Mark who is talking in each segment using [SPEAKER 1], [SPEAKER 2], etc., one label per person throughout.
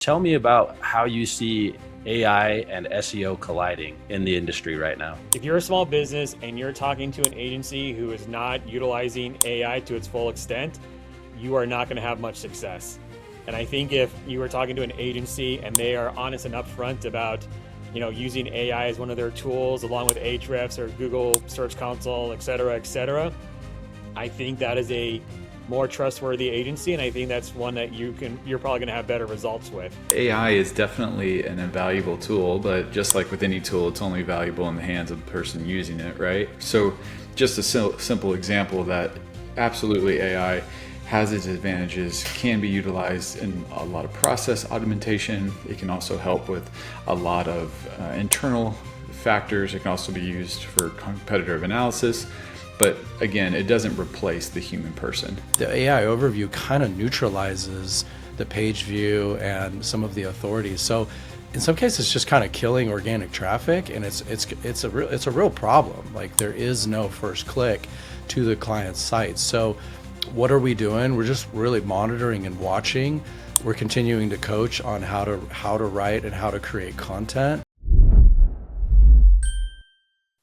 [SPEAKER 1] Tell me about how you see AI and SEO colliding in the industry right now.
[SPEAKER 2] If you're a small business and you're talking to an agency who is not utilizing AI to its full extent, you are not going to have much success. And I think if you were talking to an agency and they are honest and upfront about, using AI as one of their tools along with Ahrefs or Google Search Console, et cetera, I think that is a more trustworthy agency, and I think that's one that you're probably going to have better results with.
[SPEAKER 3] AI is definitely an invaluable tool, but just like with any tool, it's only valuable in the hands of the person using it, right? So just a simple example of that, absolutely AI has its advantages, can be utilized in a lot of process augmentation. It can also help with a lot of internal factors. It can also be used for competitive analysis. But again, it doesn't replace the human person.
[SPEAKER 4] The AI overview kind of neutralizes the page view and some of the authorities. So in some cases, it's just kind of killing organic traffic, and it's a real problem. Like, there is no first click to the client's site. So what are we doing? We're just really monitoring and watching. We're continuing to coach on how to write and how to create content.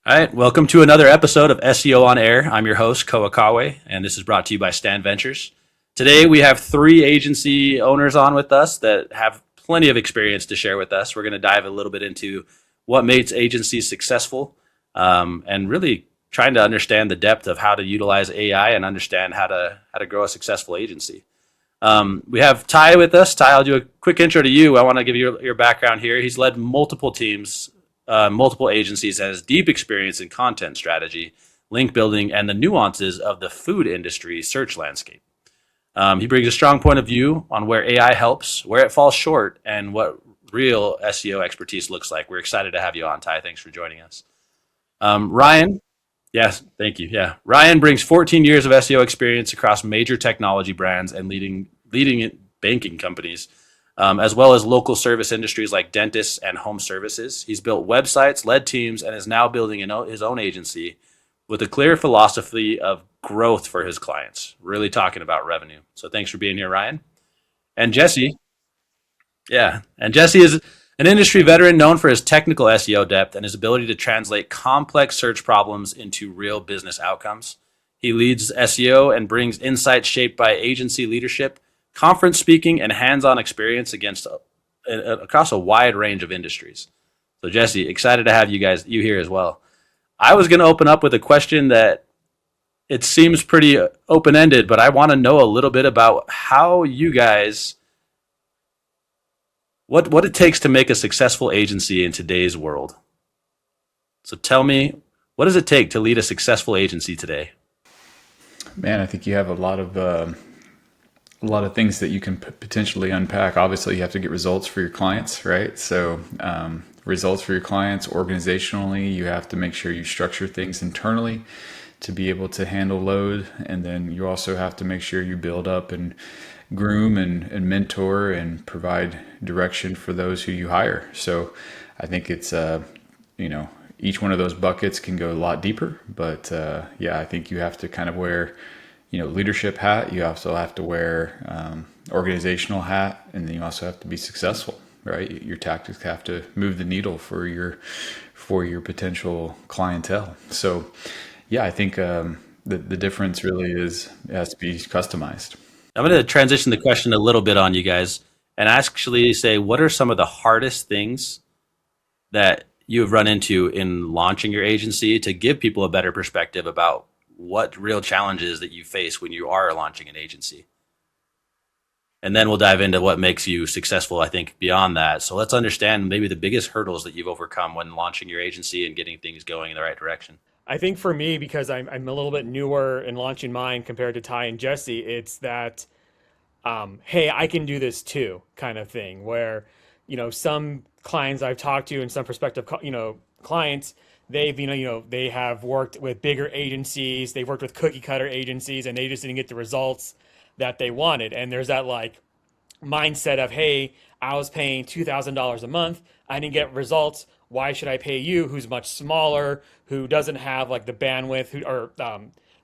[SPEAKER 1] All right, welcome to another episode of SEO On Air. I'm your host, Koa Kawe, and this is brought to you by Stan Ventures. Today, we have three agency owners on with us that have plenty of experience to share with us. We're going to dive a little bit into what makes agencies successful, and really trying to understand the depth of how to utilize AI and understand how to grow a successful agency. We have Ty with us. Ty, I'll do a quick intro to you. I want to give you your background here. He's led multiple teams, multiple agencies, has deep experience in content strategy, link building, and the nuances of the food industry search landscape. He brings a strong point of view on where AI helps, where it falls short, and what real SEO expertise looks like. We're excited to have you on, Ty. Thanks for joining us. Ryan, yes, thank you. Yeah, Ryan brings 14 years of SEO experience across major technology brands and leading banking companies, as well as local service industries like dentists and home services. He's built websites, led teams, and is now building his own agency with a clear philosophy of growth for his clients, really talking about revenue. So thanks for being here, Ryan. And Jesse is an industry veteran known for his technical SEO depth and his ability to translate complex search problems into real business outcomes. He leads SEO and brings insights shaped by agency leadership, conference speaking, and hands-on experience across a wide range of industries. So Jesse, excited to have you here as well. I was going to open up with a question that it seems pretty open-ended, but I want to know a little bit about how you guys, what it takes to make a successful agency in today's world. So tell me, what does it take to lead a successful agency today?
[SPEAKER 3] Man, I think you have a lot of things that you can potentially unpack. Obviously, you have to get results for your clients, right? So results for your clients organizationally, you have to make sure you structure things internally to be able to handle load. And then you also have to make sure you build up and groom and mentor and provide direction for those who you hire. So I think it's, each one of those buckets can go a lot deeper. But I think you have to kind of wear leadership hat. You also have to wear organizational hat, and then you also have to be successful, right? Your tactics have to move the needle for your potential clientele. So, I think the difference really has to be customized.
[SPEAKER 1] I'm going to transition the question a little bit on you guys and actually say, what are some of the hardest things that you have run into in launching your agency to give people a better perspective about what real challenges that you face when you are launching an agency? And then we'll dive into what makes you successful, I think, beyond that. So let's understand maybe the biggest hurdles that you've overcome when launching your agency and getting things going in the right direction.
[SPEAKER 2] I think for me, because I'm a little bit newer in launching mine compared to Ty and Jesse, it's that, hey, I can do this too kind of thing, where, some clients I've talked to and some prospective, clients, they have worked with bigger agencies, they've worked with cookie cutter agencies, and they just didn't get the results that they wanted. And there's that mindset of, hey, I was paying $2,000 a month, I didn't get results. Why should I pay you, who's much smaller, who doesn't have the bandwidth, or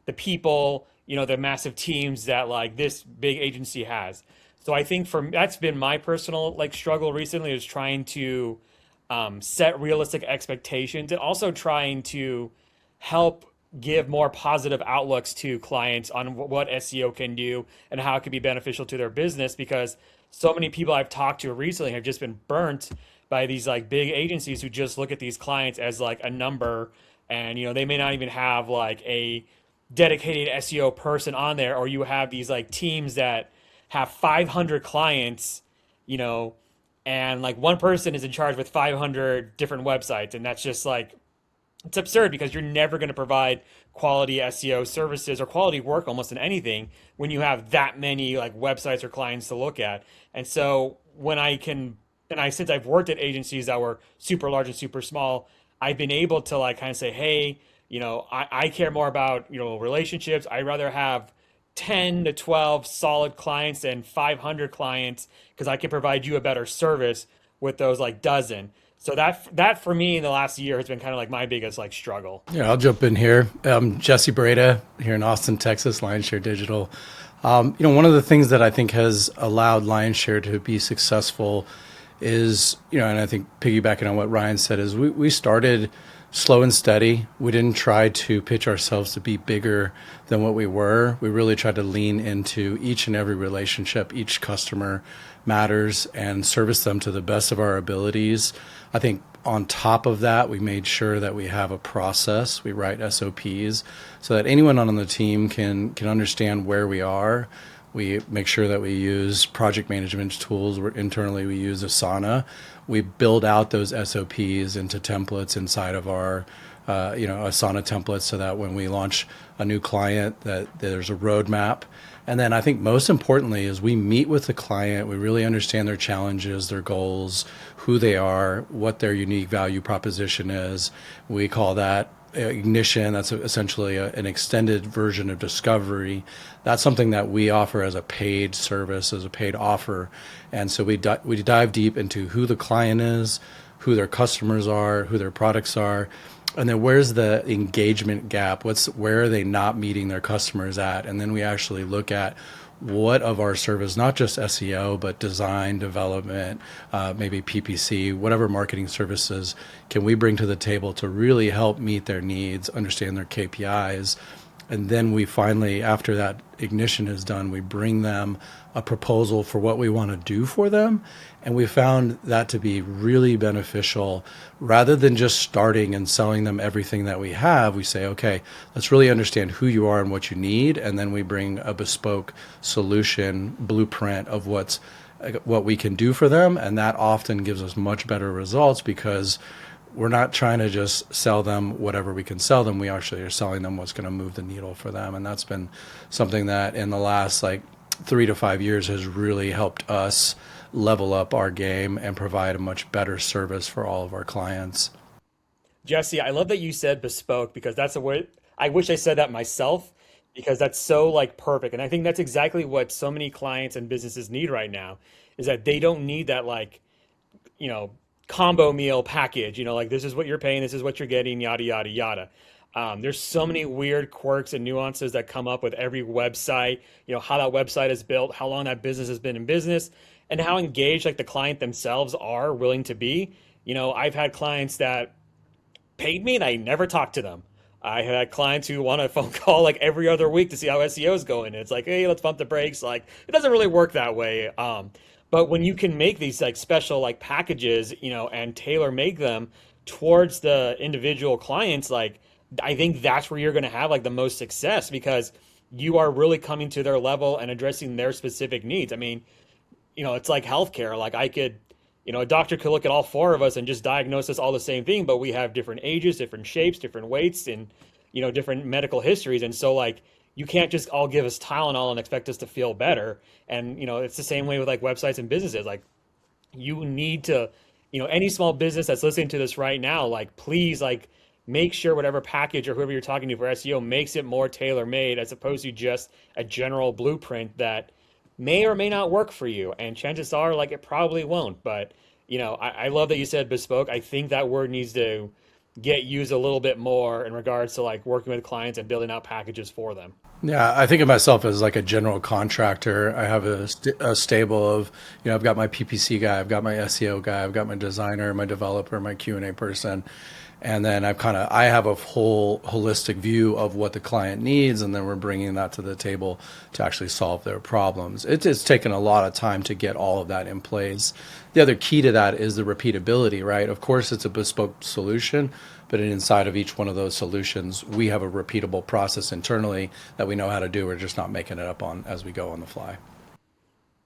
[SPEAKER 2] the people, the massive teams that this big agency has? So I think that's been my personal like struggle recently, is trying to set realistic expectations, and also trying to help give more positive outlooks to clients on what SEO can do and how it can be beneficial to their business, because so many people I've talked to recently have just been burnt by these like big agencies who just look at these clients as like a number, and they may not even have like a dedicated SEO person on there, or you have these like teams that have 500 clients, you know, and like one person is in charge with 500 different websites, and that's just like, it's absurd, because you're never going to provide quality SEO services or quality work almost in anything when you have that many like websites or clients to look at. And so when I can, and I since I've worked at agencies that were super large and super small, I've been able to like kind of say, hey, I care more about relationships. I'd rather have 10 to 12 solid clients than 500 clients, because I can provide you a better service with those like dozen. So that for me in the last year has been kind of like my biggest like struggle.
[SPEAKER 4] Yeah, I'll jump in here. Jesse Brede here in Austin, Texas, Lionshare Digital. One of the things that I think has allowed Lionshare to be successful is, and I think piggybacking on what Ryan said, is we started slow and steady. We didn't try to pitch ourselves to be bigger than what we were. We really tried to lean into each and every relationship. Each customer matters, and service them to the best of our abilities. I think on top of that, we made sure that we have a process. We write SOPs so that anyone on the team can understand where we are. We make sure that we use project management tools. Internally, we use Asana. We build out those SOPs into templates inside of our Asana templates, so that when we launch a new client, that there's a roadmap. And then I think most importantly is we meet with the client. We really understand their challenges, their goals, who they are, what their unique value proposition is. We call that Ignition. That's essentially an extended version of Discovery. That's something that we offer as a paid service, as a paid offer. And so we dive deep into who the client is, who their customers are, who their products are, and then where's the engagement gap? Where are they not meeting their customers at? And then we actually look at what of our service, not just SEO, but design, development, maybe PPC, whatever marketing services can we bring to the table to really help meet their needs, understand their KPIs. And then we finally, after that ignition is done, we bring them a proposal for what we want to do for them. And we found that to be really beneficial. Rather than just starting and selling them everything that we have, we say, okay, let's really understand who you are and what you need. And then we bring a bespoke solution blueprint of what we can do for them. And that often gives us much better results, because we're not trying to just sell them whatever we can sell them. We actually are selling them what's going to move the needle for them. And that's been something that in the last 3 to 5 years has really helped us level up our game and provide a much better service for all of our clients.
[SPEAKER 2] Jesse, I love that you said bespoke, because that's a word I wish I said that myself, because that's so like perfect. And I think that's exactly what so many clients and businesses need right now, is that they don't need that combo meal package, like this is what you're paying, this is what you're getting, yada, yada, yada. There's so many weird quirks and nuances that come up with every website, how that website is built, how long that business has been in business, and how engaged like the client themselves are willing to be. I've had clients that paid me and I never talked to them. I had clients who want a phone call like every other week to see how SEO is going. And it's like, hey, let's bump the brakes. Like, it doesn't really work that way. But when you can make these like special like packages, and tailor make them towards the individual clients, like I think that's where you're going to have like the most success, because you are really coming to their level and addressing their specific needs. I mean, it's like healthcare. Like a doctor could look at all four of us and just diagnose us all the same thing, but we have different ages, different shapes, different weights, and, different medical histories. And so like, you can't just all give us Tylenol and expect us to feel better. And, it's the same way with like websites and businesses. Like you need to, any small business that's listening to this right now, like please like make sure whatever package or whoever you're talking to for SEO makes it more tailor made, as opposed to just a general blueprint that may or may not work for you. And chances are like it probably won't. But, I love that you said bespoke. I think that word needs to get used a little bit more in regards to like working with clients and building out packages for them.
[SPEAKER 4] Yeah, I think of myself as like a general contractor. I have a stable of, I've got my PPC guy, I've got my SEO guy, I've got my designer, my developer, my Q&A person. And then I have a whole holistic view of what the client needs, and then we're bringing that to the table to actually solve their problems. It's taken a lot of time to get all of that in place. The other key to that is the repeatability, right? Of course, it's a bespoke solution, but inside of each one of those solutions, we have a repeatable process internally that we know how to do. We're just not making it up on as we go on the fly.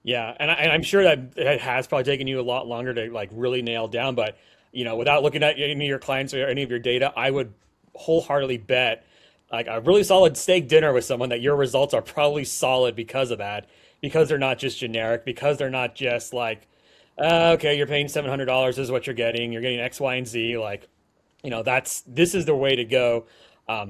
[SPEAKER 2] Yeah, and I'm sure that it has probably taken you a lot longer to like really nail down, but without looking at any of your clients or any of your data, I would wholeheartedly bet like a really solid steak dinner with someone that your results are probably solid because of that, because they're not just generic, because they're not just like, okay, you're paying $700, this is what you're getting X, Y, and Z. Like, this is the way to go.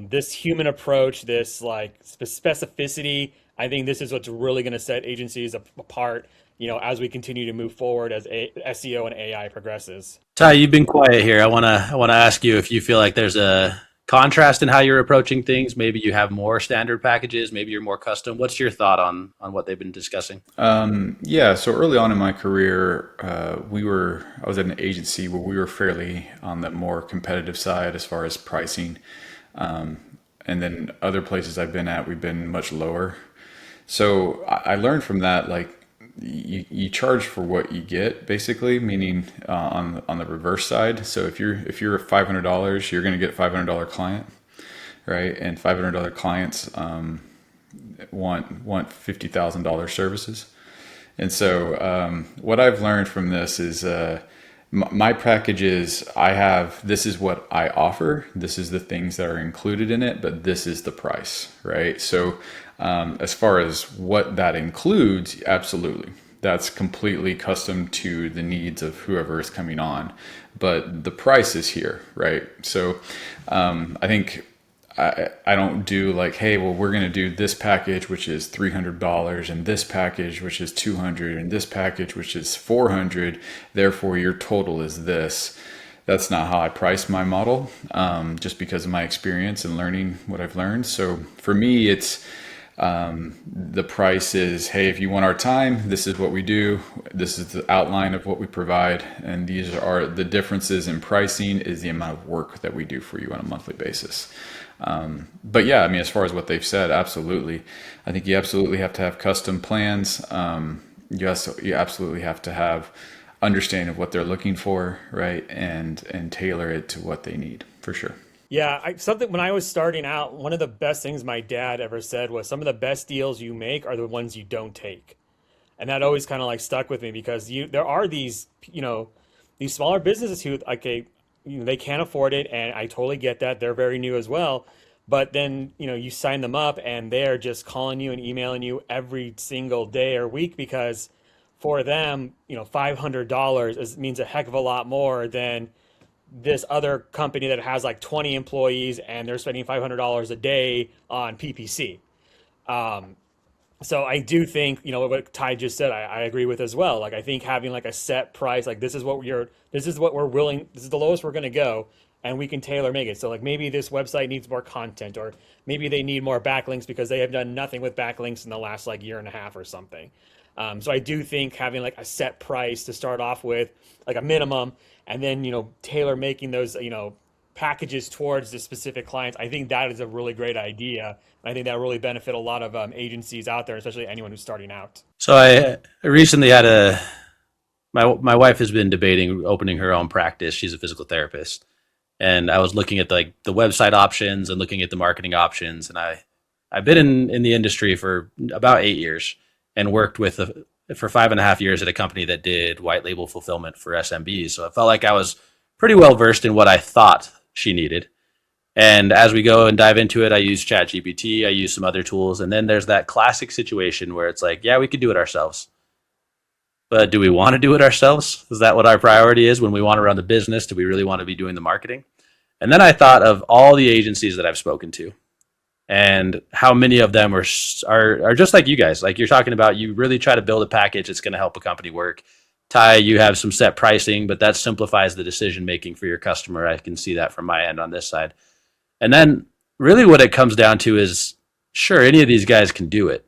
[SPEAKER 2] This human approach, this like specificity, I think this is what's really going to set agencies apart, as we continue to move forward as SEO and AI progresses.
[SPEAKER 1] Ty, you've been quiet here. I wanna ask you if you feel like there's a contrast in how you're approaching things. Maybe you have more standard packages. Maybe you're more custom. What's your thought on what they've been discussing?
[SPEAKER 3] Yeah, so early on in my career, I was at an agency where we were fairly on the more competitive side as far as pricing. And then other places I've been at, we've been much lower. So I learned from that, like you charge for what you get, basically, meaning on the reverse side. So if you're $500, you're going to get $500 client, right? And $500 clients want $50,000 services. And so what I've learned from this is my packages, this is what I offer. This is the things that are included in it, but this is the price, right? So as far as what that includes, absolutely. That's completely custom to the needs of whoever is coming on. But the price is here, right? So I think I don't do like, hey, well, we're going to do this package, which is $300, and this package, which is $200, and this package, which is $400. Therefore, your total is this. That's not how I price my model, just because of my experience and learning what I've learned. So for me, it's the price is, hey, if you want our time, this is what we do. This is the outline of what we provide. And these are the differences in pricing is the amount of work that we do for you on a monthly basis. But yeah, I mean, as far as what they've said, absolutely. I think you absolutely have to have custom plans. You absolutely have to have understanding of what they're looking for, right? And tailor it to what they need, for sure.
[SPEAKER 2] Yeah, something when I was starting out, one of the best things my dad ever said was some of the best deals you make are the ones you don't take. And that always kind of like stuck with me because there are these, these smaller businesses who like they can't afford it, and I totally get that. They're very new as well. But then, you sign them up and they're just calling you and emailing you every single day or week because for them, $500 means a heck of a lot more than this other company that has like 20 employees and they're spending $500 a day on PPC. So I do think, what Ty just said, I agree with as well. Like, I think having like a set price, like this is what we're willing, this is the lowest we're going to go, and we can tailor make it. So like maybe this website needs more content, or maybe they need more backlinks because they have done nothing with backlinks in the last like year and a half or something. So I do think having like a set price to start off with, like a minimum, and then, tailor making those, packages towards the specific clients, I think that is a really great idea. I think that really benefit a lot of agencies out there, especially anyone who's starting out.
[SPEAKER 1] So I recently had my wife has been debating opening her own practice. She's a physical therapist. And I was looking at the website options and looking at the marketing options. And I've been in the industry for about 8 years and worked for 5.5 years at a company that did white label fulfillment for SMBs. So I felt like I was pretty well versed in what I thought she needed. And as we go and dive into it, I use ChatGPT, I use some other tools. And then there's that classic situation where it's like, yeah, we could do it ourselves. But do we want to do it ourselves? Is that what our priority is when we want to run the business? Do we really want to be doing the marketing? And then I thought of all the agencies that I've spoken to and how many of them are just like you guys. Like you're talking about, you really try to build a package that's going to help a company work. Ty, you have some set pricing, but that simplifies the decision making for your customer. I can see that from my end on this side. And then really what it comes down to is, sure, any of these guys can do it.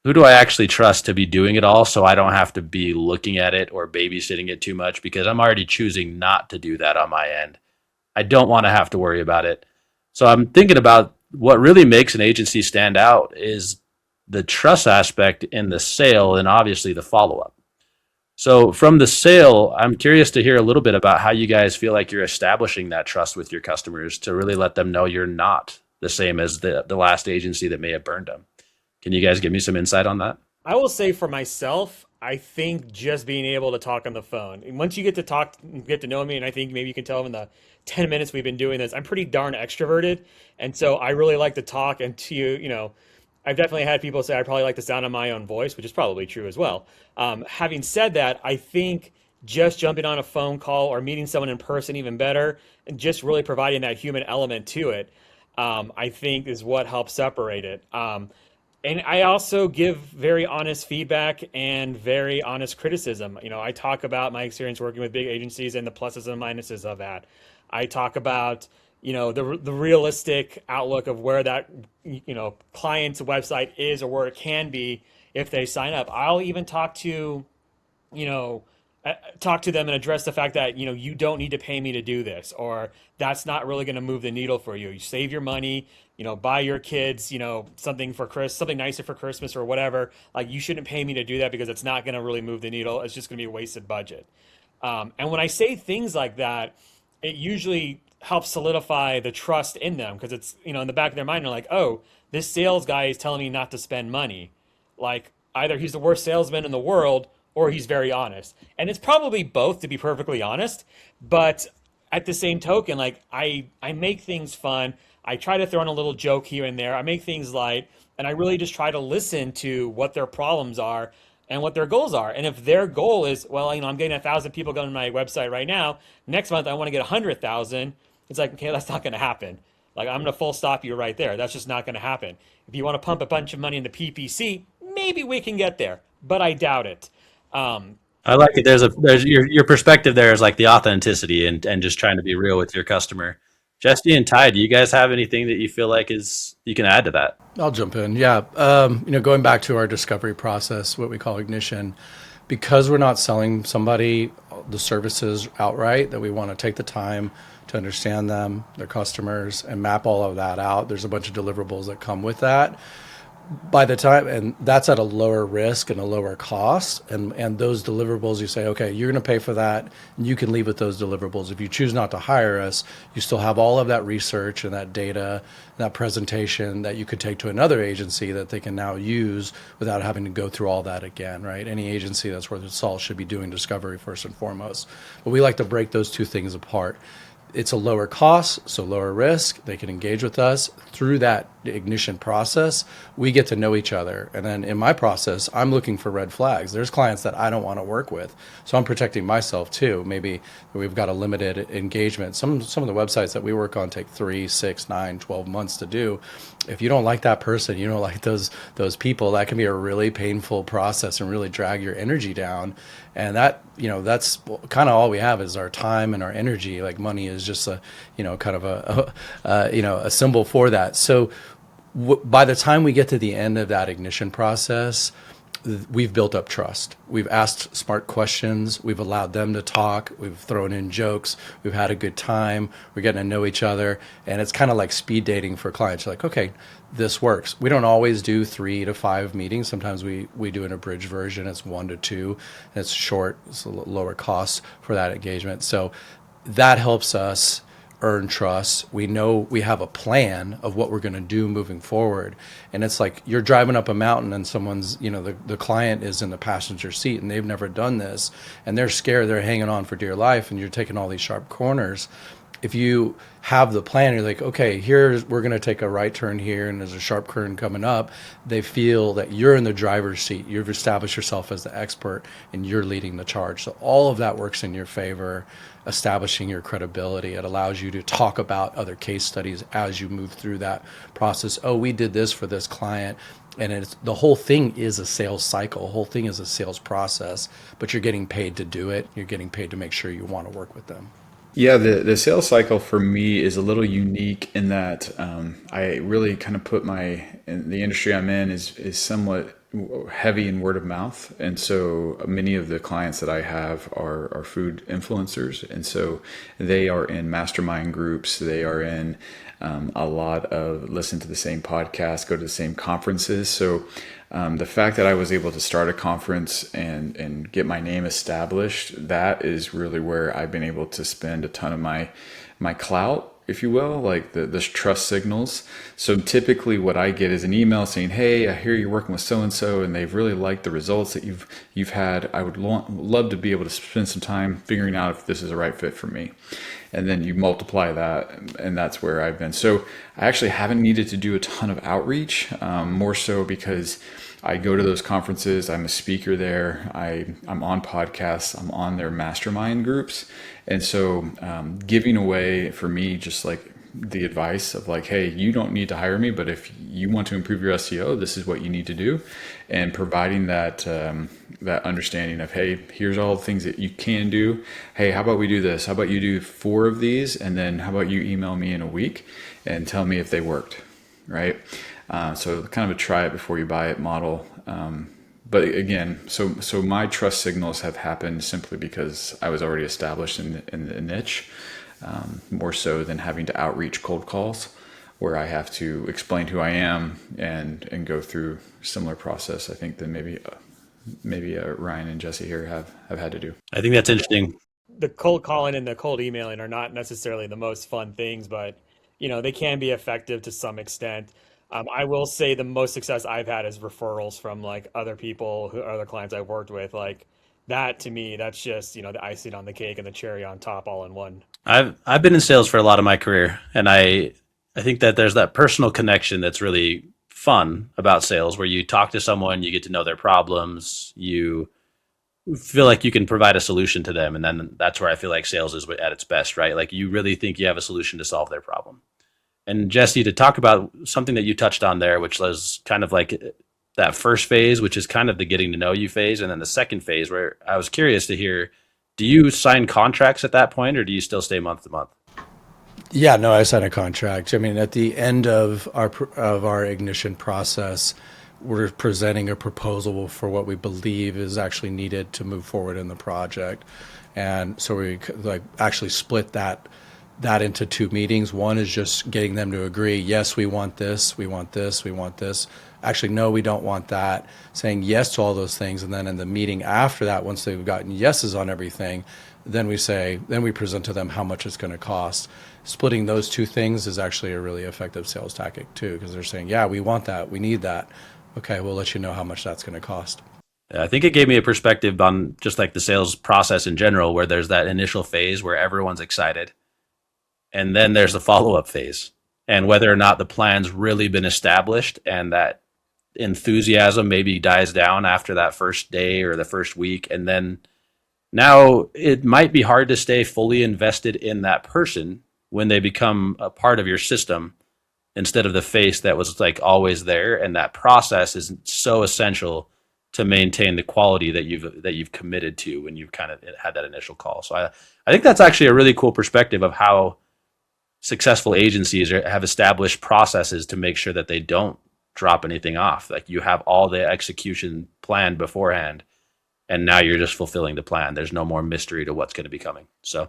[SPEAKER 1] Who do I actually trust to be doing it all, so I don't have to be looking at it or babysitting it too much, because I'm already choosing not to do that on my end. I don't want to have to worry about it. So I'm thinking about what really makes an agency stand out is the trust aspect in the sale and obviously the follow up. So from the sale, I'm curious to hear a little bit about how you guys feel like you're establishing that trust with your customers to really let them know you're not the same as the last agency that may have burned them. Can you guys give me some insight on that?
[SPEAKER 2] I will say for myself, I think just being able to talk on the phone. And once you get to talk, get to know me, and I think maybe you can tell in the 10 minutes we've been doing this, I'm pretty darn extroverted. And so I really like to talk. And to I've definitely had people say I probably like the sound of my own voice, which is probably true as well. Having said that, I think just jumping on a phone call or meeting someone in person even better, and just really providing that human element to it, I think is what helps separate it. And I also give very honest feedback and very honest criticism. I talk about my experience working with big agencies and the pluses and minuses of that. I talk about the realistic outlook of where that client's website is or where it can be if they sign up. I'll even you know talk to them and address the fact that you don't need to pay me to do this, or that's not really going to move the needle for you. You save your money, buy your kids something for something nicer for Christmas or whatever. Like, you shouldn't pay me to do that because it's not going to really move the needle. It's just going to be a wasted budget. And when I say things like that, it usually helps solidify the trust in them, because it's in the back of their mind, they're like, oh, this sales guy is telling me not to spend money. Like, either he's the worst salesman in the world or he's very honest. And it's probably both, to be perfectly honest. But at the same token, like, I make things fun. I try to throw in a little joke here and there. I make things light, and I really just try to listen to what their problems are and what their goals are. And if their goal is, well, I'm getting 1,000 people going to my website right now, next month I want to get 100,000, it's like, okay, that's not going to happen. Like, I'm going to full stop you right there. That's just not going to happen. If you want to pump a bunch of money into PPC, maybe we can get there, but I doubt it.
[SPEAKER 1] I like it. There's your perspective there is like the authenticity and just trying to be real with your customer. Jesse and Ty, do you guys have anything that you feel like you can add to that?
[SPEAKER 4] I'll jump in. Yeah. Going back to our discovery process, what we call ignition, because we're not selling somebody the services outright, that we want to take the time to understand them, their customers, and map all of that out. There's a bunch of deliverables that come with that. By the time, and that's at a lower risk and a lower cost, and those deliverables, you say, okay, you're going to pay for that, and you can leave with those deliverables. If you choose not to hire us, you still have all of that research and that data, that presentation that you could take to another agency that they can now use without having to go through all that again, right? Any agency that's worth its salt should be doing discovery first and foremost. But we like to break those two things apart. It's a lower cost, so lower risk. They can engage with us through that ignition process. We get to know each other. And then in my process, I'm looking for red flags. There's clients that I don't want to work with. So I'm protecting myself too. Maybe we've got a limited engagement. Some of the websites that we work on take 3, 6, 9, 12 months to do. If you don't like that person, you don't like those people, that can be a really painful process and really drag your energy down. And that, that's kind of all we have is our time and our energy. Like, money is just a, kind of a symbol for that. So by the time we get to the end of that ignition process, we've built up trust. We've asked smart questions. We've allowed them to talk. We've thrown in jokes. We've had a good time. We're getting to know each other. And it's kind of like speed dating for clients. You're like, okay, this works. We don't always do 3 to 5 meetings. Sometimes we do an abridged version. It's 1 to 2. And it's short. It's a lower cost for that engagement. So that helps us earn trust. We know we have a plan of what we're going to do moving forward. And it's like you're driving up a mountain and someone's, the client is in the passenger seat and they've never done this and they're scared, they're hanging on for dear life, and you're taking all these sharp corners. If you have the plan, you're like, okay, we're going to take a right turn here and there's a sharp turn coming up. They feel that you're in the driver's seat. You've established yourself as the expert and you're leading the charge. So all of that works in your favor, establishing your credibility. It allows you to talk about other case studies as you move through that process. Oh, we did this for this client And it's the whole thing is a sales cycle. The whole thing is a sales process, but you're getting paid to do it. You're getting paid to make sure you want to work with them.
[SPEAKER 3] Yeah, the sales cycle for me is a little unique in that I really kind of put the industry I'm in is somewhat heavy in word of mouth. And so many of the clients that I have are food influencers. And so they are in mastermind groups. They are in a lot of listen to the same podcasts, go to the same conferences. So the fact that I was able to start a conference and get my name established, that is really where I've been able to spend a ton of my clout, if you will, like the trust signals. So typically what I get is an email saying, "Hey, I hear you're working with so-and-so and they've really liked the results that you've had. I would love to be able to spend some time figuring out if this is the right fit for me." And then you multiply that, and that's where I've been. So I actually haven't needed to do a ton of outreach, more so because I go to those conferences. I'm a speaker there. I'm on podcasts. I'm on their mastermind groups. And so giving away for me, just like the advice of like, hey, you don't need to hire me, but if you want to improve your SEO, this is what you need to do. And providing that understanding of, hey, here's all the things that you can do. Hey, how about we do this? How about you do 4 of these? And then how about you email me in a week and tell me if they worked, right? So kind of a try it before you buy it model. But again, so my trust signals have happened simply because I was already established in the niche, more so than having to outreach cold calls where I have to explain who I am and go through similar process. I think that maybe Ryan and Jesse here have had to do.
[SPEAKER 1] I think that's interesting.
[SPEAKER 2] The cold calling and the cold emailing are not necessarily the most fun things, but they can be effective to some extent. I will say the most success I've had is referrals from like other people other clients I've worked with. Like that to me, that's just, the icing on the cake and the cherry on top all in one.
[SPEAKER 1] I've been in sales for a lot of my career, and I think that there's that personal connection that's really fun about sales, where you talk to someone, you get to know their problems, you feel like you can provide a solution to them, and then that's where I feel like sales is at its best, right? Like you really think you have a solution to solve their problem. And Jesse, to talk about something that you touched on there, which was kind of like that first phase, which is kind of the getting to know you phase, and then the second phase where I was curious to hear, do you sign contracts at that point, or do you still stay month to month?
[SPEAKER 4] Yeah, no, I signed a contract. I mean, at the end of our ignition process, we're presenting a proposal for what we believe is actually needed to move forward in the project. And so we like actually split that into 2 meetings. One is just getting them to agree, yes, we want this, we want this, we want this. Actually, no, we don't want that. Saying yes to all those things. And then in the meeting after that, once they've gotten yeses on everything, then we present to them how much it's going to cost. Splitting those 2 things is actually a really effective sales tactic too, because they're saying, yeah, we want that, we need that. Okay, we'll let you know how much that's going to cost.
[SPEAKER 1] I think it gave me a perspective on just like the sales process in general, where there's that initial phase where everyone's excited. And then there's the follow-up phase, and whether or not the plan's really been established, and that enthusiasm maybe dies down after that first day or the first week. And then now it might be hard to stay fully invested in that person when they become a part of your system instead of the face that was like always there. And that process is so essential to maintain the quality that you've committed to when you've kind of had that initial call. So I think that's actually a really cool perspective of how successful agencies have established processes to make sure that they don't drop anything off. Like you have all the execution planned beforehand, and now you're just fulfilling the plan. There's no more mystery to what's going to be coming. So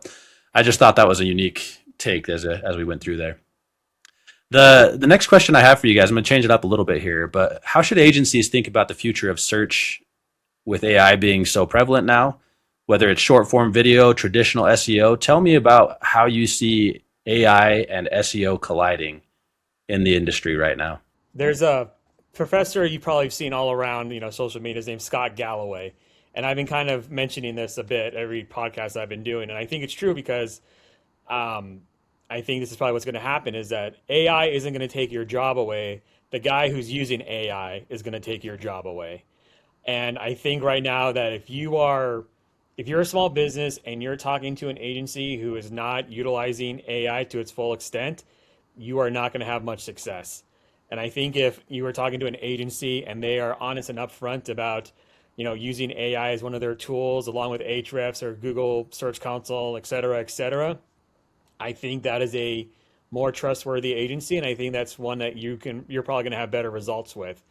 [SPEAKER 1] I just thought that was a unique take as we went through there. The next question I have for you guys, I'm going to change it up a little bit here, but how should agencies think about the future of search with AI being so prevalent now, whether it's short form video, traditional SEO? Tell me about how you see AI and SEO colliding in the industry right now.
[SPEAKER 2] There's a professor you probably have seen all around, social media. His name's Scott Galloway. And I've been kind of mentioning this a bit every podcast I've been doing. And I think it's true because I think this is probably what's going to happen is that AI isn't going to take your job away. The guy who's using AI is going to take your job away. And I think right now that if you're a small business and you're talking to an agency who is not utilizing AI to its full extent, you are not going to have much success. And I think if you were talking to an agency and they are honest and upfront about, using AI as one of their tools along with Ahrefs or Google Search Console, et cetera, I think that is a more trustworthy agency, and I think that's one that you're probably going to have better results with.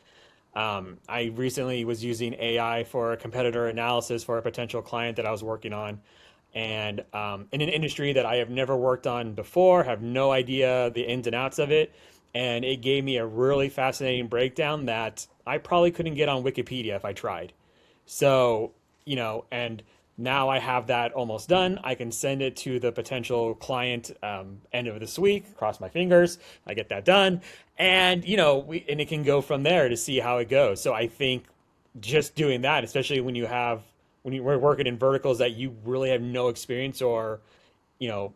[SPEAKER 2] I recently was using AI for a competitor analysis for a potential client that I was working on, and in an industry that I have never worked on before, have no idea the ins and outs of it, and it gave me a really fascinating breakdown that I probably couldn't get on Wikipedia if I tried. So, and now I have that almost done. I can send it to the potential client end of this week. Cross my fingers. I get that done, and and it can go from there to see how it goes. So I think just doing that, especially when you were working in verticals that you really have no experience or you know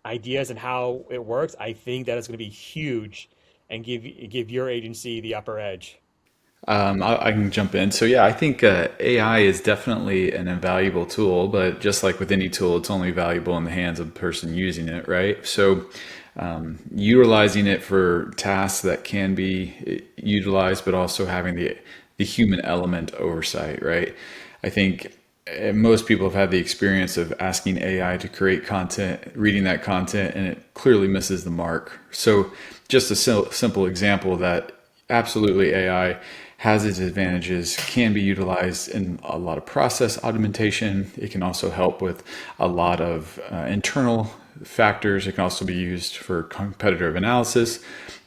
[SPEAKER 2] ideas and how it works, I think that is going to be huge and give your agency the upper edge.
[SPEAKER 3] I can jump in. So yeah, I think AI is definitely an invaluable tool, but just like with any tool, it's only valuable in the hands of the person using it, right? So utilizing it for tasks that can be utilized, but also having the human element oversight, right? I think most people have had the experience of asking AI to create content, reading that content, and it clearly misses the mark. So just a simple example that absolutely AI has its advantages, can be utilized in a lot of process augmentation. It can also help with a lot of internal factors. It can also be used for competitive analysis.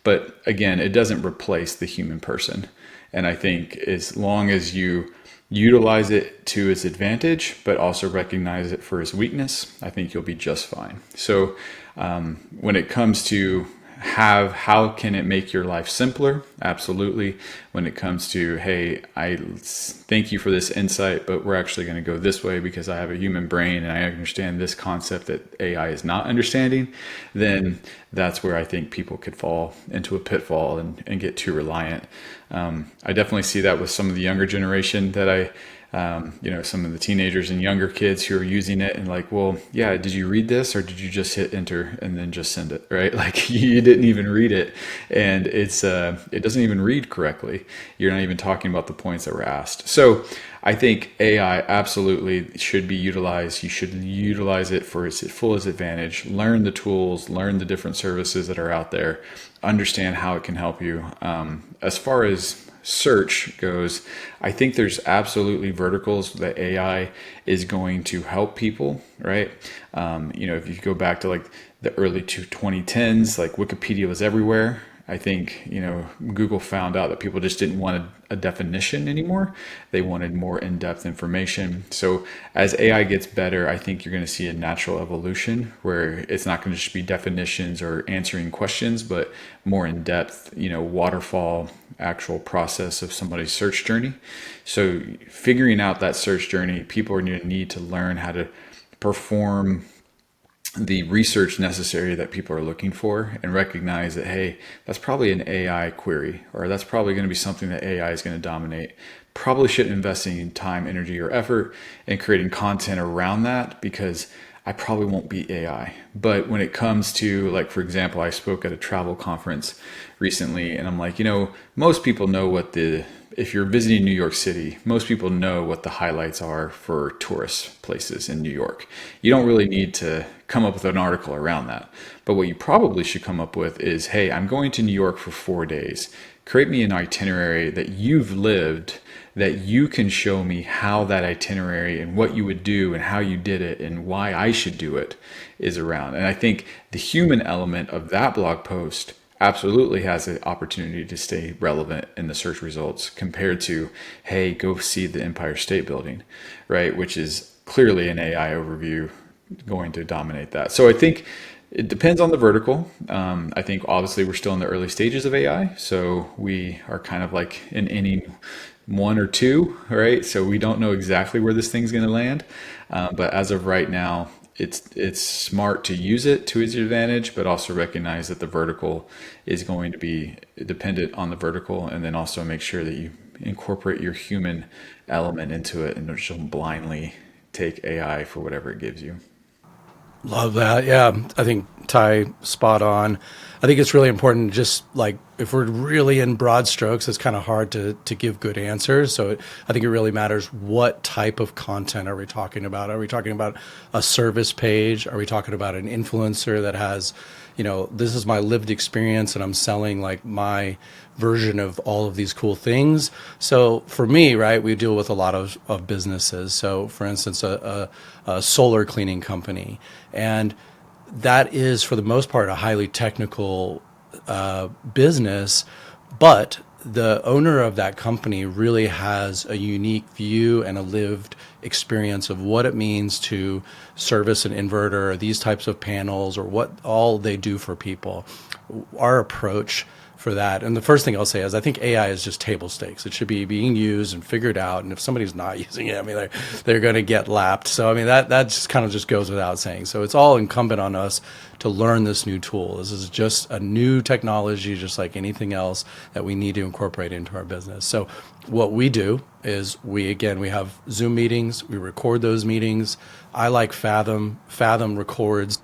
[SPEAKER 3] But again, it doesn't replace the human person. And I think as long as you utilize it to its advantage, but also recognize it for its weakness, I think you'll be just fine. So when it comes to how can it make your life simpler? Absolutely. When it comes to, hey, I thank you for this insight, but we're actually going to go this way because I have a human brain and I understand this concept that AI is not understanding, then that's where I think people could fall into a pitfall and get too reliant. I definitely see that with some of the younger generation that some of the teenagers and younger kids who are using it and like, well, yeah, did you read this or did you just hit enter and then just send it, right? Like you didn't even read it, and it doesn't even read correctly. You're not even talking about the points that were asked. So I think AI absolutely should be utilized. You should utilize it for its fullest advantage. Learn the tools, learn the different services that are out there, understand how it can help you. As far as search goes, I think there's absolutely verticals that AI is going to help people, right? If you go back to like the early 2010s, like Wikipedia was everywhere. I think, Google found out that people just didn't want a definition anymore. They wanted more in-depth information. So as AI gets better, I think you're going to see a natural evolution where it's not going to just be definitions or answering questions, but more in-depth, waterfall, actual process of somebody's search journey. So figuring out that search journey, people are going to need to learn how to perform the research necessary that people are looking for and recognize that, hey, that's probably an AI query, or that's probably going to be something that AI is going to dominate. Probably shouldn't invest any time, energy, or effort in creating content around that because I probably won't beat AI. But when it comes to, like, for example, I spoke at a travel conference recently and I'm like, most people know if you're visiting New York City, most people know what the highlights are for tourist places in New York. You don't really need to come up with an article around that. But what you probably should come up with is, hey, I'm going to New York for 4 days. Create me an itinerary that you've lived, that you can show me how that itinerary and what you would do and how you did it and why I should do it is around. And I think the human element of that blog post absolutely has an opportunity to stay relevant in the search results compared to, hey, go see the Empire State Building, right? Which is clearly an AI overview going to dominate that. So I think it depends on the vertical. I think obviously we're still in the early stages of AI. So we are kind of like in inning 1 or 2, right? So we don't know exactly where this thing's going to land. But as of right now, it's smart to use it to its advantage, but also recognize that the vertical is going to be dependent on the vertical, and then also make sure that you incorporate your human element into it and don't blindly take AI for whatever it gives you.
[SPEAKER 4] Love that. Yeah, I think Ty, spot on. I think it's really important, just like if we're really in broad strokes, it's kind of hard to give good answers. So I think it really matters what type of content are we talking about? Are we talking about a service page? Are we talking about an influencer that has, this is my lived experience and I'm selling like my version of all of these cool things? So for me, right, we deal with a lot of businesses. So for instance, a solar cleaning company, and that is, for the most part, a highly technical business, but the owner of that company really has a unique view and a lived experience of what it means to service an inverter or these types of panels or what all they do for people. Our approach for that, and the first thing I'll say is I think AI is just table stakes. It should be being used and figured out, and if somebody's not using it, I mean, they're going to get lapped. So I mean, that just kind of just goes without saying. So it's all incumbent on us to learn this new tool. This is just a new technology, just like anything else that we need to incorporate into our business. So what we do is we have Zoom meetings. We record those meetings. I like Fathom. Fathom records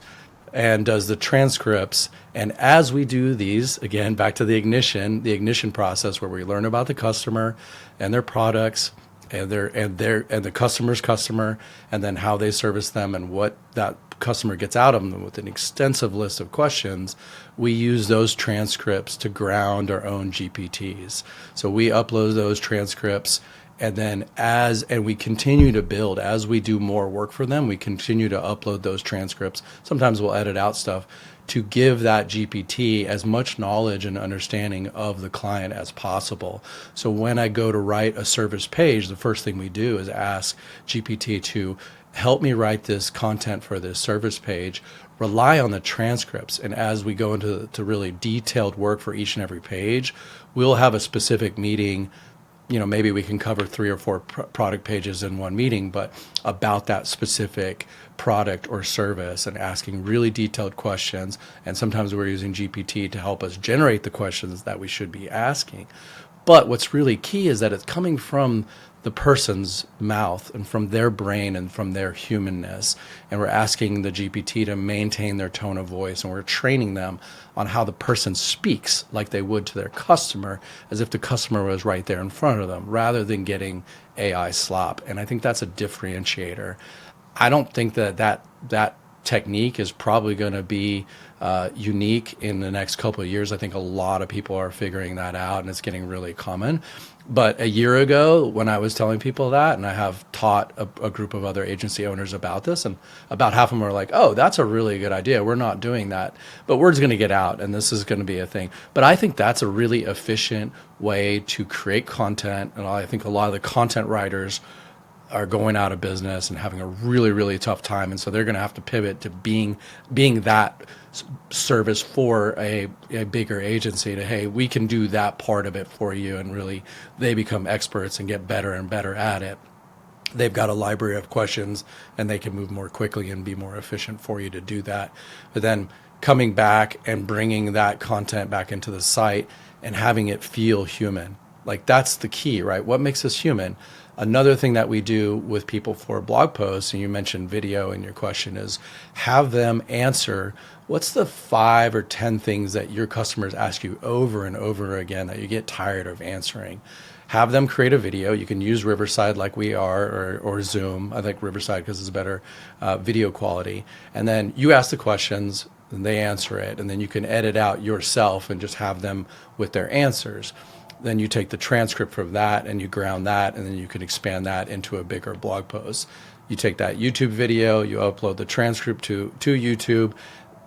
[SPEAKER 4] and does the transcripts. And as we do these, again, back to the ignition process, where we learn about the customer and their products and the customer's customer, and then how they service them and what that customer gets out of them with an extensive list of questions, we use those transcripts to ground our own GPTs. So we upload those transcripts, and then and we continue to build as we do more work for them. We continue to upload those transcripts. Sometimes we'll edit out stuff to give that GPT as much knowledge and understanding of the client as possible. So when I go to write a service page, the first thing we do is ask GPT to help me write this content for this service page, rely on the transcripts. And as we go into really detailed work for each and every page, we'll have a specific meeting. Maybe we can cover 3 or 4 product pages in one meeting, but about that specific product or service, and asking really detailed questions. And sometimes we're using GPT to help us generate the questions that we should be asking. But what's really key is that it's coming from the person's mouth and from their brain and from their humanness. And we're asking the GPT to maintain their tone of voice, and we're training them on how the person speaks like they would to their customer, as if the customer was right there in front of them, rather than getting AI slop. And I think that's a differentiator. I don't think that technique is probably going to be unique in the next couple of years. I think a lot of people are figuring that out, and it's getting really common. But a year ago, when I was telling people that, and I have taught a group of other agency owners about this, and about half of them are like, oh, that's a really good idea. We're not doing that. But word's going to get out, and this is going to be a thing. But I think that's a really efficient way to create content. And I think a lot of the content writers are going out of business and having a really, really tough time. And so they're going to have to pivot to being that service for a bigger agency, to, hey, we can do that part of it for you. And really, they become experts and get better and better at it. They've got a library of questions, and they can move more quickly and be more efficient for you to do that. But then coming back and bringing that content back into the site and having it feel human, like that's the key, right? What makes us human? Another thing that we do with people for blog posts, and you mentioned video in your question, is have them answer what's the 5 or 10 things that your customers ask you over and over again that you get tired of answering. Have them create a video. You can use Riverside like we are, or Zoom. I like Riverside because it's better video quality. And then you ask the questions, and they answer it. And then you can edit out yourself and just have them with their answers. Then you take the transcript from that and you ground that, and then you can expand that into a bigger blog post. You take that YouTube video, you upload the transcript to YouTube.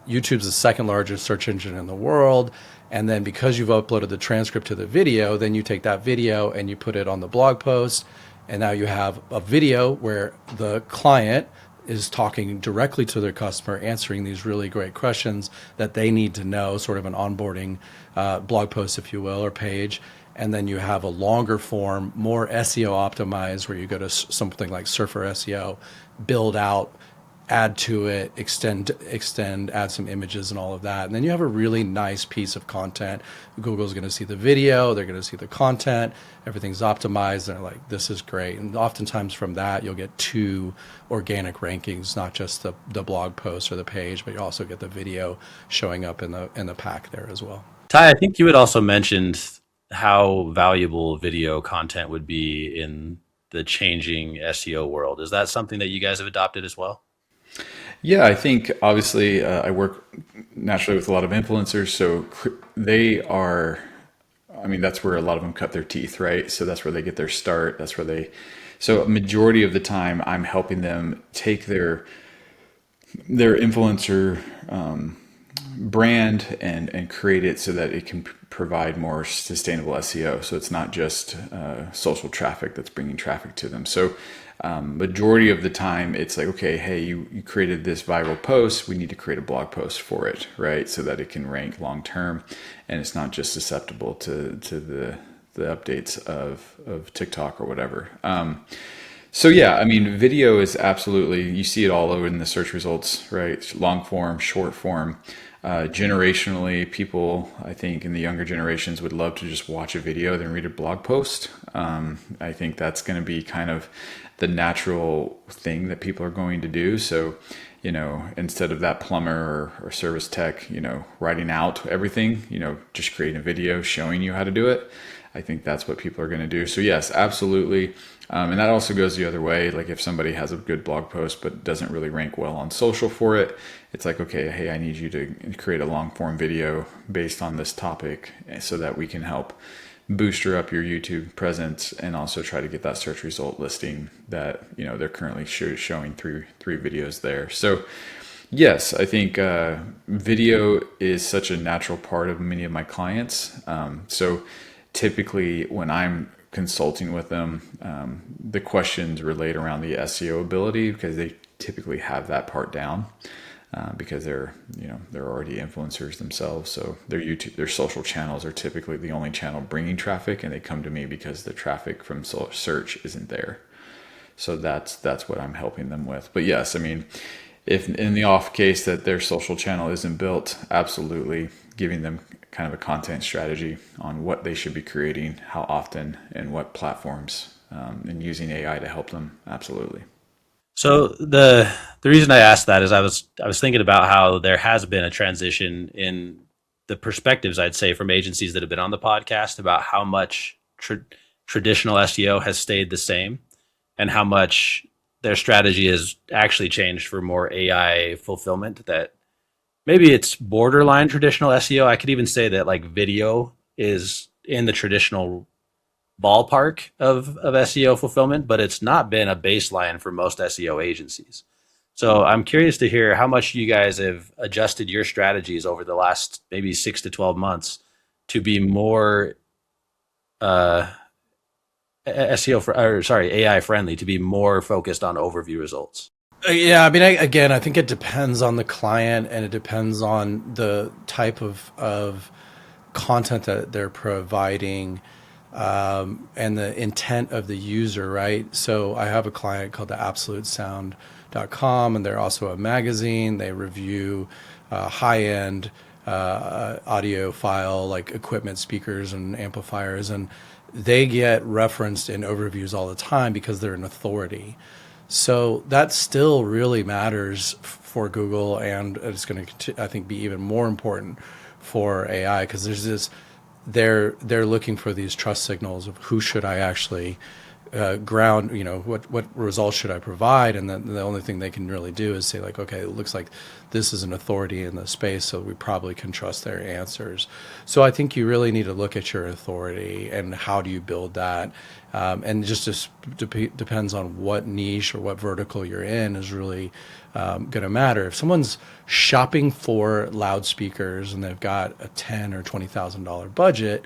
[SPEAKER 4] YouTube's the second largest search engine in the world. And then because you've uploaded the transcript to the video, then you take that video and you put it on the blog post. And now you have a video where the client is talking directly to their customer, answering these really great questions that they need to know, sort of an onboarding blog post, if you will, or page. And then you have a longer form, more SEO optimized, where you go to something like Surfer SEO, build out add to it, extend, add some images and all of that. And then you have a really nice piece of content. Google's going to see the video, they're going to see the content, everything's optimized. And they're like, this is great. And oftentimes from that, you'll get 2 organic rankings, not just the blog post or the page, but you also get the video showing up in the pack there as well.
[SPEAKER 1] Ty, I think you had also mentioned how valuable video content would be in the changing SEO world. Is that something that you guys have adopted as well?
[SPEAKER 3] Yeah, I think obviously I work naturally with a lot of influencers, so they are, I mean, that's where a lot of them cut their teeth, right? So that's where they get their start. That's where so a majority of the time I'm helping them take their influencer brand and create it so that it can provide more sustainable SEO. So it's not just social traffic that's bringing traffic to them. So majority of the time it's like, okay, hey, you created this viral post, we need to create a blog post for it, right? So that it can rank long term and it's not just susceptible to the updates of TikTok or whatever. So yeah, I mean, video is absolutely, you see it all over in the search results, right? Long form, short form. Generationally, people, I think in the younger generations would love to just watch a video than read a blog post. I think that's going to be kind of the natural thing that people are going to do. So, instead of that plumber or service tech, writing out everything, just creating a video showing you how to do it. I think that's what people are going to do. So yes, absolutely. And that also goes the other way. Like if somebody has a good blog post, but doesn't really rank well on social for it, it's like, okay, hey, I need you to create a long form video based on this topic so that we can help booster up your YouTube presence and also try to get that search result listing that, they're currently showing three videos there. So yes, I think video is such a natural part of many of my clients. So typically when I'm consulting with them, the questions relate around the SEO ability because they typically have that part down because they're already influencers themselves. So their social channels are typically the only channel bringing traffic, and they come to me because the traffic from search isn't there. So that's what I'm helping them with. But yes, I mean, if in the off case that their social channel isn't built, absolutely giving them kind of a content strategy on what they should be creating, how often, and what platforms, and using AI to help them. Absolutely.
[SPEAKER 1] So the reason I asked that is I was thinking about how there has been a transition in the perspectives, I'd say, from agencies that have been on the podcast about how much traditional SEO has stayed the same and how much their strategy has actually changed for more AI fulfillment. That maybe it's borderline traditional SEO. I could even say that like video is in the traditional ballpark of SEO fulfillment, but it's not been a baseline for most SEO agencies. So I'm curious to hear how much you guys have adjusted your strategies over the last maybe 6 to 12 months to be more AI friendly, to be more focused on overview results.
[SPEAKER 4] Yeah, I mean, I think it depends on the client and it depends on the type of content that they're providing and the intent of the user, right? So I have a client called the absolutesound.com, and they're also a magazine. They review high-end audiophile, like equipment, speakers and amplifiers, and they get referenced in overviews all the time because they're an authority. So that still really matters for Google, and it's going to, I think, be even more important for AI because there's this. They're looking for these trust signals of who should I actually ground, what results should I provide, and then the only thing they can really do is say like, okay, it looks like this is an authority in the space, so we probably can trust their answers. So I think you really need to look at your authority and how do you build that, and just depends on what niche or what vertical you're in is really going to matter. If someone's shopping for loudspeakers and they've got a $10,000 or $20,000 budget,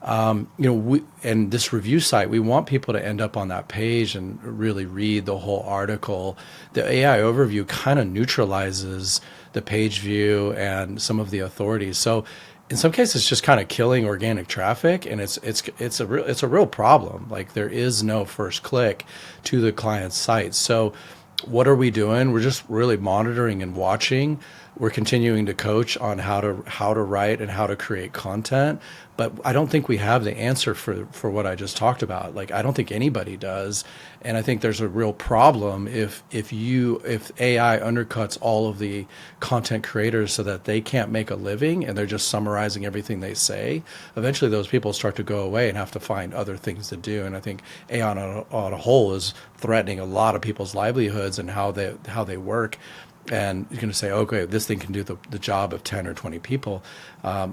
[SPEAKER 4] and this review site, we want people to end up on that page and really read the whole article. The AI overview kind of neutralizes the page view and some of the authorities. So in some cases, it's just kind of killing organic traffic, and it's a real problem. Like there is no first click to the client's site. So what are we doing? We're just really monitoring and watching. We're continuing to coach on how to write and how to create content, but I don't think we have the answer for what I just talked about. Like, I don't think anybody does, and I think there's a real problem if AI undercuts all of the content creators so that they can't make a living and they're just summarizing everything they say. Eventually, those people start to go away and have to find other things to do. And I think AI on a whole is threatening a lot of people's livelihoods and how they work. And you're going to say, okay, this thing can do the job of 10 or 20 people,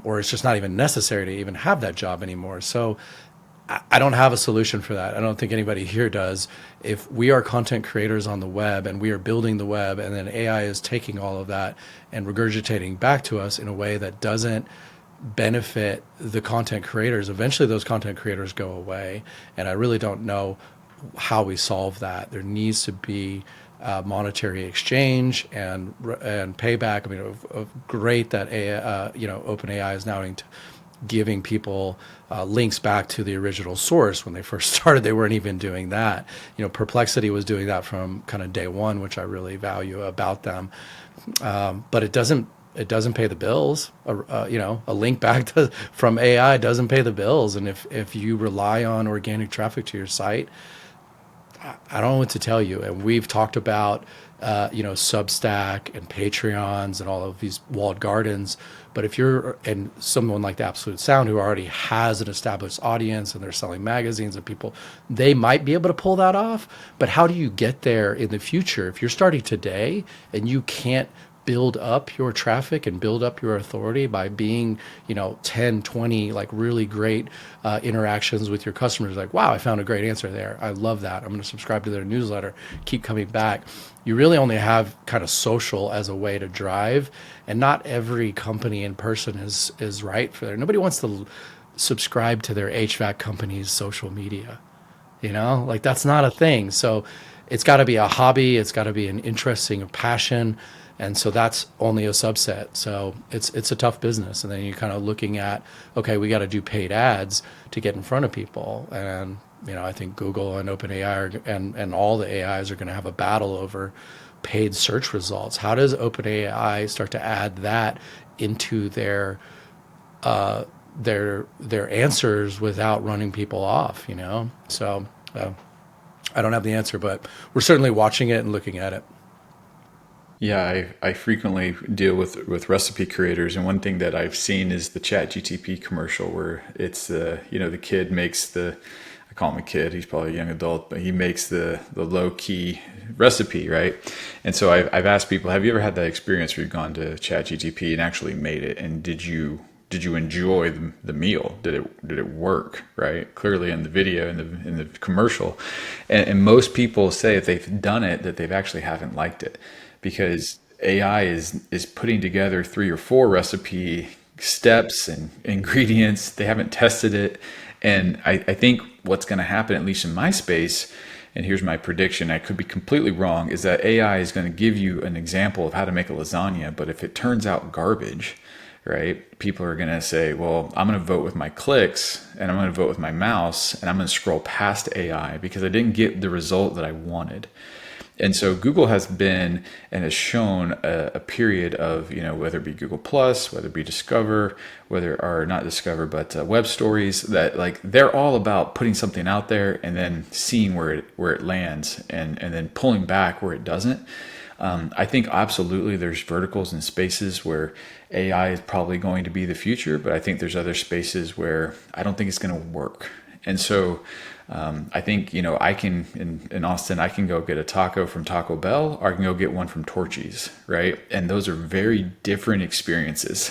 [SPEAKER 4] or it's just not even necessary to even have that job anymore. So I don't have a solution for that. I don't think anybody here does. If we are content creators on the web and we are building the web, and then AI is taking all of that and regurgitating back to us in a way that doesn't benefit the content creators, eventually those content creators go away. And I really don't know how we solve that. There needs to be monetary exchange and payback. I mean, great that OpenAI is now giving people links back to the original source. When they first started, they weren't even doing that. Perplexity was doing that from kind of day one, which I really value about them. But it doesn't pay the bills. A link back from AI doesn't pay the bills. And if you rely on organic traffic to your site, I don't know what to tell you. And we've talked about, Substack and Patreons and all of these walled gardens. But if you're and someone like the Absolute Sound, who already has an established audience and they're selling magazines and people, they might be able to pull that off. But how do you get there in the future? If you're starting today and you can't build up your traffic and build up your authority by being, 10, 20, like really great interactions with your customers. Like, wow, I found a great answer there. I love that. I'm going to subscribe to their newsletter, keep coming back. You really only have kind of social as a way to drive, and not every company in person is right for there. Nobody wants to subscribe to their HVAC company's social media, like that's not a thing. So it's got to be a hobby. It's got to be an interesting passion. And so that's only a subset. So it's a tough business. And then you're kind of looking at, okay, we got to do paid ads to get in front of people. And, I think Google and OpenAI and all the AIs are going to have a battle over paid search results. How does OpenAI start to add that into their answers without running people off, So I don't have the answer, but we're certainly watching it and looking at it.
[SPEAKER 3] Yeah, I frequently deal with recipe creators, and one thing that I've seen is the ChatGTP commercial where it's the kid makes I call him a kid, he's probably a young adult, but he makes the low key recipe, right? And so I've asked people, have you ever had that experience where you've gone to ChatGTP and actually made it, and did you enjoy the meal? Did it work, right? Clearly in the video, in the commercial, and most people say if they've done it that they've actually haven't liked it, because AI is putting together 3 or 4 recipe steps and ingredients. They haven't tested it. And I think what's going to happen, at least in my space, and here's my prediction, I could be completely wrong, is that AI is going to give you an example of how to make a lasagna. But if it turns out garbage, right, people are going to say, well, I'm going to vote with my clicks and I'm going to vote with my mouse and I'm going to scroll past AI because I didn't get the result that I wanted. And so Google has been and has shown a period of, whether it be Google Plus, whether it be Discover, Web Stories, that like they're all about putting something out there and then seeing where it lands and then pulling back where it doesn't. I think absolutely there's verticals and spaces where AI is probably going to be the future, but I think there's other spaces where I don't think it's going to work. And so I think, I can, in Austin, I can go get a taco from Taco Bell, or I can go get one from Torchy's, right? And those are very different experiences,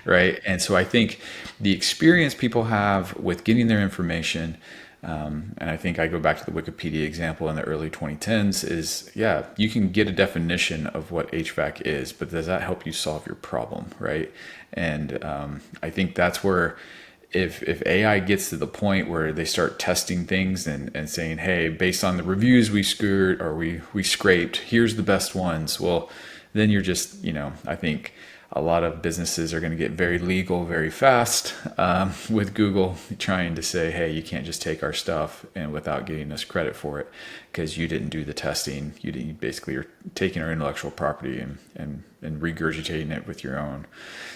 [SPEAKER 3] right? And so I think the experience people have with getting their information, and I think I go back to the Wikipedia example in the early 2010s, is, yeah, you can get a definition of what HVAC is, but does that help you solve your problem, right? And I think that's where if AI gets to the point where they start testing things and saying, hey, based on the reviews we scraped, here's the best ones. Well, then you're just, I think a lot of businesses are going to get very legal very fast with Google trying to say, hey, you can't just take our stuff and without getting us credit for it because you didn't do the testing. You basically are taking our intellectual property and regurgitating it with your own.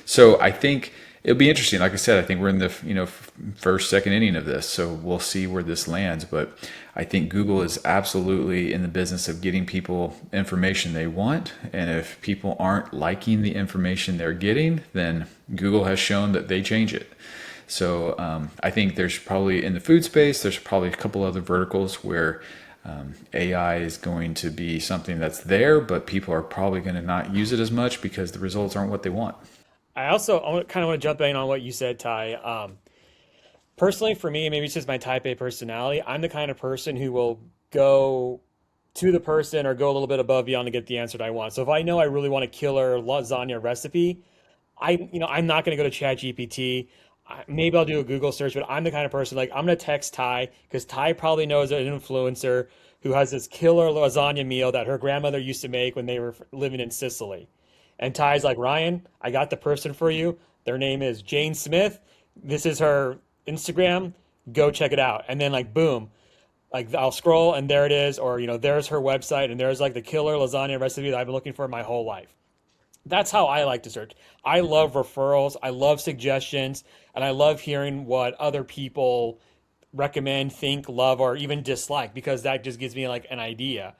[SPEAKER 3] So I think it'll be interesting. Like I said, I think we're in the first, second inning of this, so we'll see where this lands. But I think Google is absolutely in the business of getting people information they want, and if people aren't liking the information they're getting, then Google has shown that they change it. So I think there's probably in the food space, there's probably a couple other verticals where AI is going to be something that's there, but people are probably going to not use it as much because the results aren't what they want.
[SPEAKER 2] I also kind of want to jump in on what you said, Ty. Personally, for me, maybe it's just my type A personality. I'm the kind of person who will go to the person or go a little bit above beyond to get the answer that I want. So if I know I really want a killer lasagna recipe, I'm not going to go to ChatGPT. Maybe I'll do a Google search, but I'm the kind of person like I'm going to text Ty because Ty probably knows an influencer who has this killer lasagna meal that her grandmother used to make when they were living in Sicily. And Ty's like, Ryan, I got the person for you. Their name is Jane Smith. This is her Instagram. Go check it out. And then like, boom, like I'll scroll and there it is. Or, there's her website and there's like the killer lasagna recipe that I've been looking for my whole life. That's how I like to search. I love referrals. I love suggestions. And I love hearing what other people recommend, think, love, or even dislike, because that just gives me like an idea.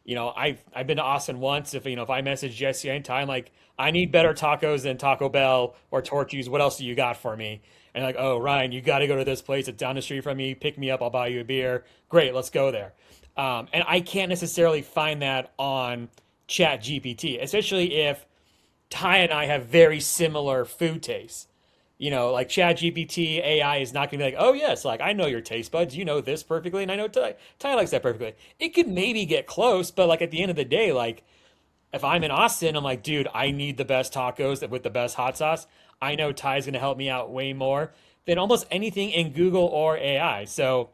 [SPEAKER 2] I've been to Austin once. If I message Jesse anytime, like I need better tacos than Taco Bell or Torchy's. What else do you got for me? And like, oh, Ryan, you got to go to this place. It's down the street from me. Pick me up. I'll buy you a beer. Great, let's go there. And I can't necessarily find that on Chat GPT, especially if Ty and I have very similar food tastes. Like Chat GPT, AI is not going to be like, oh, yes, like I know your taste buds. You know this perfectly. And I know Ty likes that perfectly. It could maybe get close, but like at the end of the day, like if I'm in Austin, I'm like, dude, I need the best tacos with the best hot sauce. I know Ty's going to help me out way more than almost anything in Google or AI. So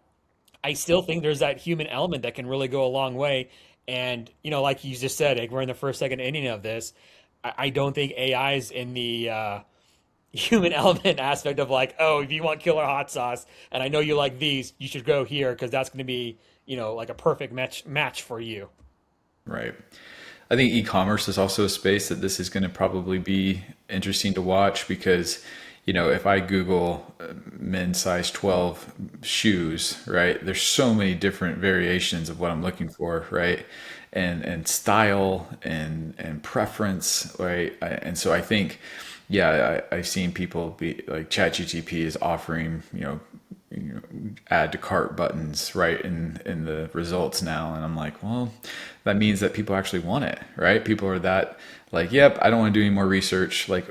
[SPEAKER 2] I still think there's that human element that can really go a long way. And, like you just said, like, we're in the first, second inning of this. I don't think AI is in the human element aspect of like, oh, if you want killer hot sauce and I know you like these, you should go here because that's going to be, like a perfect match for you.
[SPEAKER 3] Right. I think e-commerce is also a space that this is going to probably be interesting to watch because, if I Google men's size 12 shoes, right, there's so many different variations of what I'm looking for, right? And style and preference, right? And so I think, yeah, I've seen people be like ChatGPT is offering, add to cart buttons right in the results now. And I'm like, well, that means that people actually want it, right? People are that like, yep, I don't want to do any more research. Like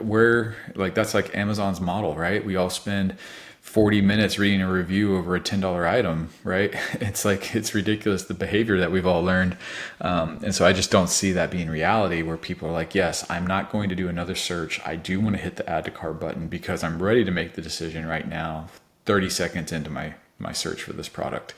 [SPEAKER 3] that's like Amazon's model, right? We all spend 40 minutes reading a review over a $10 item, right? It's like, it's ridiculous, the behavior that we've all learned. And so I just don't see that being reality where people are like, yes, I'm not going to do another search. I do want to hit the add to cart button because I'm ready to make the decision right now, 30 seconds into my search for this product,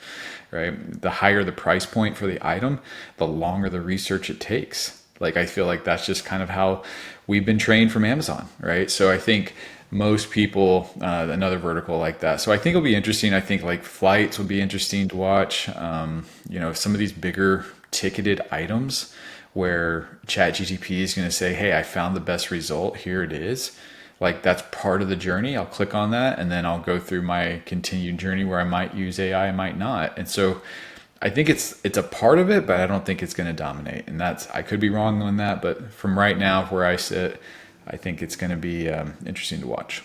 [SPEAKER 3] right? The higher the price point for the item, the longer the research it takes. Like, I feel like that's just kind of how we've been trained from Amazon, right? So I think most people, another vertical like that. So I think it'll be interesting. I think like flights will be interesting to watch. Some of these bigger ticketed items where ChatGPT is going to say, hey, I found the best result. Here it is. Like, that's part of the journey. I'll click on that and then I'll go through my continued journey where I might use AI, I might not. And so I think it's a part of it, but I don't think it's going to dominate. And I could be wrong on that, but from right now where I sit, I think it's going to be interesting to watch.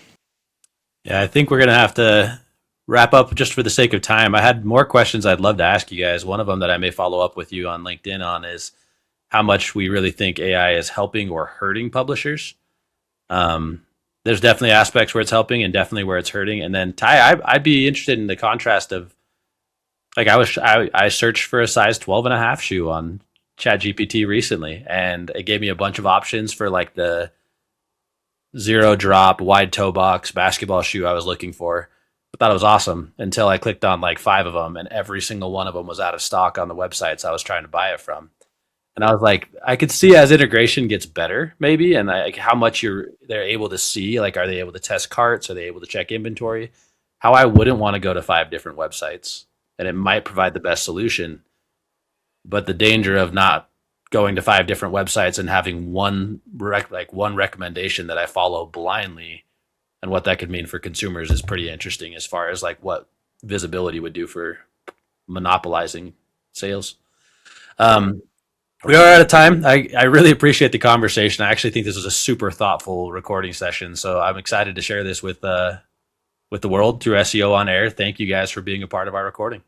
[SPEAKER 1] Yeah, I think we're going to have to wrap up just for the sake of time. I had more questions I'd love to ask you guys. One of them that I may follow up with you on LinkedIn on is how much we really think AI is helping or hurting publishers. There's definitely aspects where it's helping and definitely where it's hurting. And then Ty, I'd be interested in the contrast of, like, I searched for a size 12.5 shoe on ChatGPT recently, and it gave me a bunch of options for like the zero drop wide toe box basketball shoe I was looking for. I thought it was awesome until I clicked on like 5 of them, and every single one of them was out of stock on the websites I was trying to buy it from. And I was like, I could see as integration gets better, maybe, and like how much they're able to see. Like, are they able to test carts? Are they able to check inventory? How I wouldn't want to go to 5 different websites, and it might provide the best solution. But the danger of not going to 5 different websites and having one recommendation that I follow blindly, and what that could mean for consumers is pretty interesting as far as like what visibility would do for monopolizing sales. Um, we are out of time. I really appreciate the conversation. I actually think this was a super thoughtful recording session. So I'm excited to share this with the world through SEO on Air. Thank you guys for being a part of our recording.